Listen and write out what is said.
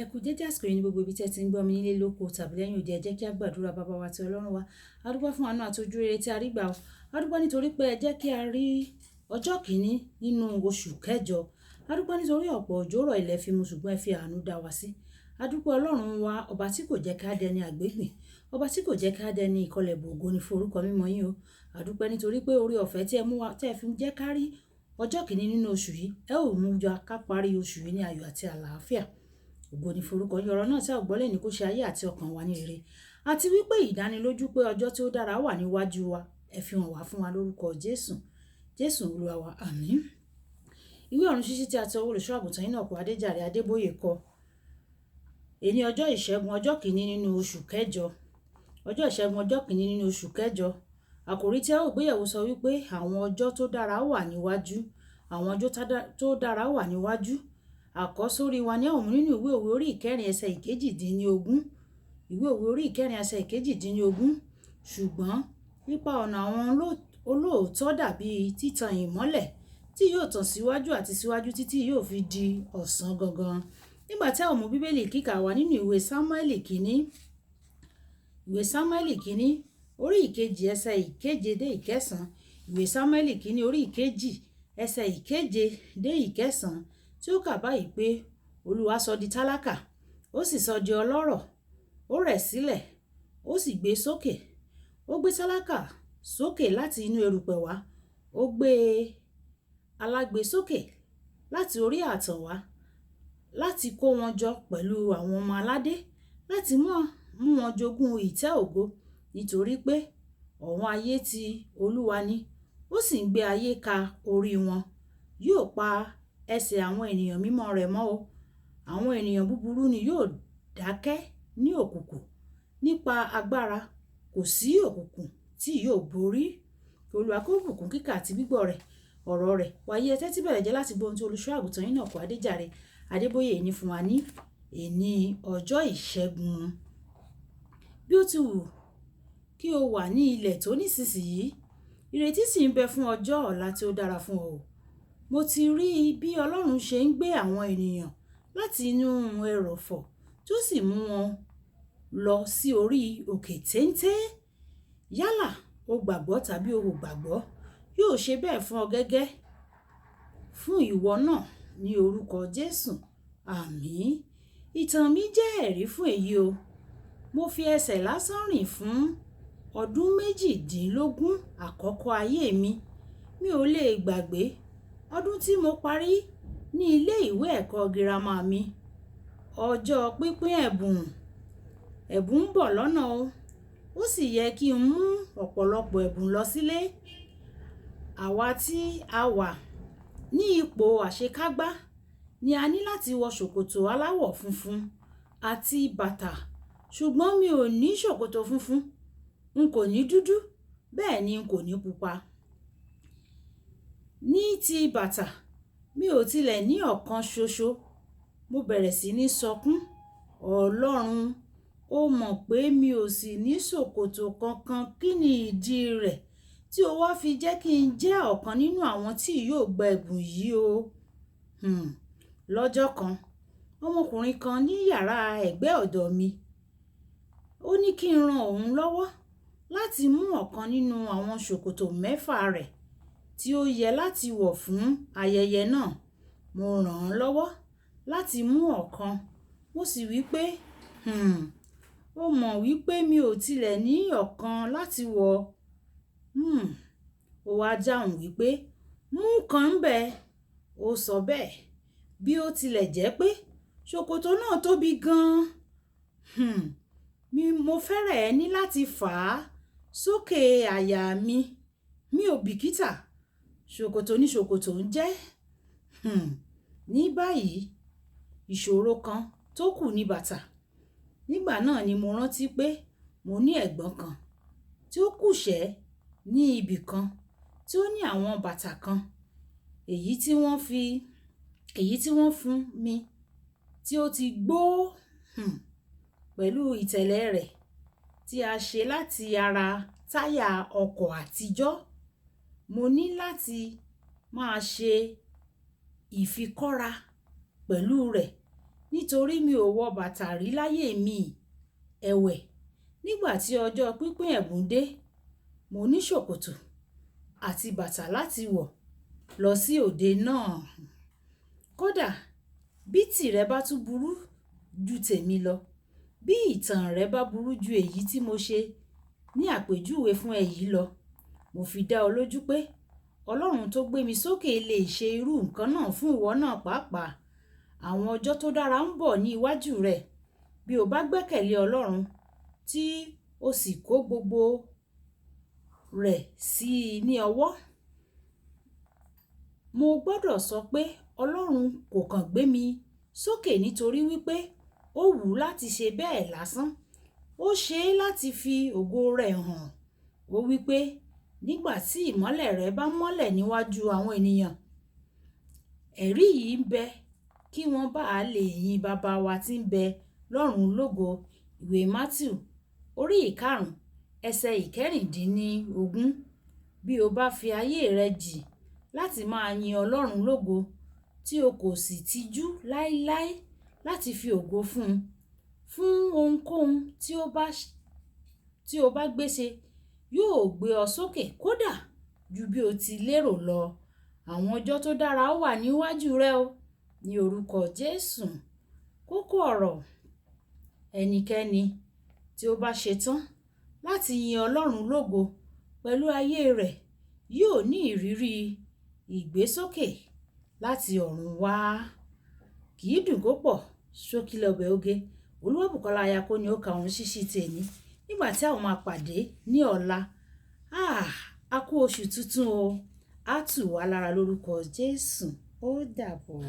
Ẹ kú dédé àsìkò yìí ní gbogbo ibi tí ẹ ti ń gbọ́ mi nílé lóko tàbí lẹ́yìn òde. Ẹ jẹ́ kí a gbàdúrà. Bàbá wa tí Ọlọ́run wa, a dúpẹ́ fún àánú àti ojú rere tí a rí gbà o. A dúpẹ́ nítorí pé ẹ jẹ́ kí a rí ọjọ́ kìíní nínú oṣù kẹjọ. A dúpẹ́ nítorí ọ̀pọ̀ òjò rọ̀ ilẹ̀ fi mu, ṣùgbọ́n ẹ fi àánú dá wa sí. A dúpẹ́ Ọlọ́run wa, ọba tí kò jẹ́ ká dẹni àgbégbìn, ọba tí kò jẹ́ ká dẹni ìkọlẹ̀ bògo ní forúkọ mímọ́ yín o. A dúpẹ́ nítorí pé orí ọ̀fẹ́ tí ẹ mú wa, tí ẹ fi jẹ́ ká rí ọjọ́ kìíní nínú oṣù yìí, ẹ ò mú wa ká parí oṣù yìí ní ayọ̀ àti àlàáfíà. Ògo ni forúkọ yín. Ọ̀rọ̀ náà tí a gbọ́ lẹ́ni kó ṣe ayé àti ọkàn wa ní rere. Àti wípé ìdánilójú pé ọjọ́ tí ó dára wà níwájú wa, ẹ fi hàn wá fún wa lórúkọ Jésù. Jésù Olúwa wa, àmín. Ìwé ọ̀run ṣíṣí tí a ti ọwọ́ olùṣọ́ àgùntàn Enoch Adeboye kọ. Èní ọjọ́ ìṣẹ́gun ọjọ́ kìíní nínú oṣù kẹjọ. Ọjọ́ ìṣẹ́gun ọjọ́ kìíní nínú oṣù kẹjọ. Àkòrí tí a ó gbéyẹ̀wò sọ wípé àwọn ọjọ́ tó dára wà níwájú. Àwọn ọjọ́ tó dára wà níwájú. Àkọ́sórí wa ní àwọn nínú ìwé òwe orí ìkẹrin ẹsẹ̀ ìkejìdínlógún. Ìwé òwe orí ìkẹrin ẹsẹ̀ ìkejìdínlógún. Ṣùgbọ́n nípa ọ̀nà àwọn olóòótọ́ dàbí títan ìmọ́lẹ̀ tí yóò tàn síwájú àti síwájú títí yóò fi di ọ̀sán gangan. Nígbà tí a ó mú bíbélì kíkà wá nínú ìwé Sámúẹ́lì kìíní orí ìkejì ẹsẹ̀ ìkeje dé ìkẹsàn. Ìwé Sámúẹ́lì kìíní orí ìkejì ẹsẹ̀ ìkeje dé ìkẹsàn, tí ó kà báyìí pé Olúwa sọ di tálákà, ó sì sọ di ọlọ́rọ̀, ó rẹ̀ sílẹ̀, ó sì gbé sókè. Ó gbé tálákà sókè láti inú erùpẹ̀ wá, ó gbé alágbe sókè láti orí ààtàn wá, láti kó wọn jọ pẹ̀lú àwọn ọmọ aládé, láti mú wọn jogún ìtẹ́ ògo, nítorí pé ọ̀wọ́n ayé ti Olúwa ni, ó sì ń gbé ayé ka orí wọn. Yóò pa ẹsẹ̀ àwọn ènìyàn mímọ́ rẹ̀ mọ́ o. Àwọn ènìyàn búburú ni yóò dákẹ́ ní òkùnkùn. Nípa agbára kò sí òkùnkùn tí yóò borí. Olúwa kó bùkún kíkà àti gbígbọ́ rẹ̀ ọ̀rọ̀ rẹ̀. Wàyí ẹ tẹ́tí bẹ̀rẹ̀ jẹ́ láti gbọ́ ohun tí olùṣọ́ àgùntàn Enoch Adeboye ní fún wa ní èní ọjọ́ ìṣẹ́gun. Bí ó ti wù kí o wà ní ilẹ̀ tó nísinsìnyí, ìrètí sì ń bẹ fún ọjọ́ ọ̀la tí ó dára fún ọ. Mo ti rí bí Ọlọ́run ṣe ń gbé àwọn ènìyàn láti inú ẹrọ̀fọ̀ tí ó sì mú wọn lọ sí orí òkè téńté. Yálà o gbàgbọ́ tàbí o ò gbàgbọ́, yóò ṣe bẹ́ẹ̀ fún ọ gẹ́gẹ́ fún ìwọ náà ní orúkọ Jésù. Àmín. Ìtàn mi jẹ́ ẹ̀rí fún èyí o. Mo fi ẹsẹ̀ lásán rìn fún ọdún 18 àkọ́kọ́ ayé mi. Mi ò lè gbàgbé ọdún tí mo parí ní ilé ìwé ẹ̀kọ́ girama mi. Ọjọ́ pínpín ẹ̀bùn ń bọ̀ lọ́nà o. Ó sì yẹ kí n mú ọ̀pọ̀lọpọ̀ ẹ̀bùn lọ sílé. Àwa tí a wà ní ipò àṣekágbá ni a ní láti wọ ṣòkòtò aláwọ̀ funfun àti bàtà, ṣùgbọ́n mi ò ní ṣòkòtò funfun, n kò ní dúdú, bẹ́ẹ̀ ni n kò ní pupa. Ní ti bàtà, mi ò tilẹ̀ ní ọ̀kan ṣoṣo. Mo bẹ̀rẹ̀ sí ní sọkún. Ọlọ́run, ó mọ̀ pé mi ò sì ní ṣòkòtò kankan. Kí ni ìdí rẹ̀ tí o wá fi jẹ́ kí n jẹ́ ọ̀kan nínú àwọn tí yóò gba ẹ̀bùn yìí o? Lọ́jọ́ kan, ọmọkùnrin kan ní yàrá ẹ̀gbẹ́ ọ̀dọ̀ mi, ó ní kí n ran òun lọ́wọ́ láti mú ọ̀kan nínú àwọn ṣòkòtò 6 rẹ̀ tí ó yẹ láti wọ̀ fún ayẹyẹ náà. Mo ràn án lọ́wọ́ láti mú ọ̀kan. Mo sì wí pé, ó mọ̀ wípé mi ò tilẹ̀ ní ọ̀kan láti wọ̀. Ó wá dáhùn wípé, mú kan bẹ́ẹ̀. Ó sọ bẹ́ẹ̀ bí ó tilẹ̀ jẹ́ pé ṣòkòtò náà tóbi gan-an. Mo fẹ́rẹ̀ẹ́ ní láti fà á sókè àyà mi. Mi ò bìkítà. Ṣòkòtò ní ṣòkòtò ń jẹ́. Ní báyìí, ìṣòro kan tó kù ní bàtà. Nígbà náà ni mo rántí pé mo ní ẹ̀gbọ́n kan tí ó kúṣẹ̀ ní ibì kan tí ó ní àwọn bàtà kan, èyí tí wọ́n fún mi tí ó ti gbó pẹ̀lú ìtẹ̀lẹ̀ rẹ̀ tí a ṣe láti ara táyà ọkọ̀ àtijọ́. Mo ní láti máa ṣe ìfikọ́ra pẹ̀lú rẹ̀ nítorí mi ò wọ bàtà rí láyé mi. Ẹ̀wẹ̀, nígbà tí ọjọ́ pínpín ẹ̀bùn dé, mo ní ṣòkòtò àti bàtà láti wọ̀ lọ sí òde náà. Kódà bí tìrẹ bá tún burú ju tèmi lọ, bí ìtàn rẹ bá burú ju èyí tí mo ṣe ní àpèjúwe fún ẹ yìí lọ, mo fi dá ọ lójú pé Ọlọ́run tó gbé mi sókè lè ṣe irú nǹkan náà fún ìwọ náà pàápàá. Àwọn ọjọ́ tó dára ń bọ̀ ní iwájú rẹ bí o bá gbẹ́kẹ̀lé Ọlọ́run tí o sì kó gbogbo rẹ̀ sí i ní ọwọ́. Mo gbọ́dọ̀ sọ pé Ọlọ́run kò kàn gbé mi sókè nítorí wípé ó wù ú láti ṣe bẹ́ẹ̀ lásán. Ó ṣe é láti fi ògo rẹ̀ hàn. Ó wípé nígbà tí ìmọ́lẹ̀ rẹ̀ bá mọ́lẹ̀ níwájú àwọn ènìyàn, ẹ̀rí yìí ń bẹ kí wọ́n bá lè yin bàbá wa tí ń bẹ lọ́run lógo. Ìwé Mátíù orí 5 ẹsẹ̀ 16. Bí o bá fi ayé rẹ jì láti máa yin Ọlọ́run lógo tí o kò sì tijú láíláí láti fi ògo fún ohunkóhun tí o bá gbé ṣe, yóò gbé ọ sókè kódà ju bí o ti lérò lọ. Àwọn ọjọ́ tó dára wà níwájú rẹ o, ní orúkọ Jésù. Kókó ọ̀rọ̀: ẹnikẹ́ni tí ó bá ṣetán láti yin Ọlọ́run lógo pẹ̀lú ayé rẹ̀ yóò ní ìrírí ìgbésókè láti ọ̀run wá. Kì í dùn kó pọ̀, ṣókí lọbẹ̀ oge. Olúwabùkọ́lá Ayako ni ó ka ohun ṣíṣí tèmi. Nígbà tí àwọn máa pàdé ní ọ̀la, a kú oṣù tuntun o. Á tù wá lára lórúkọ Jésù. Ó dàbọ̀.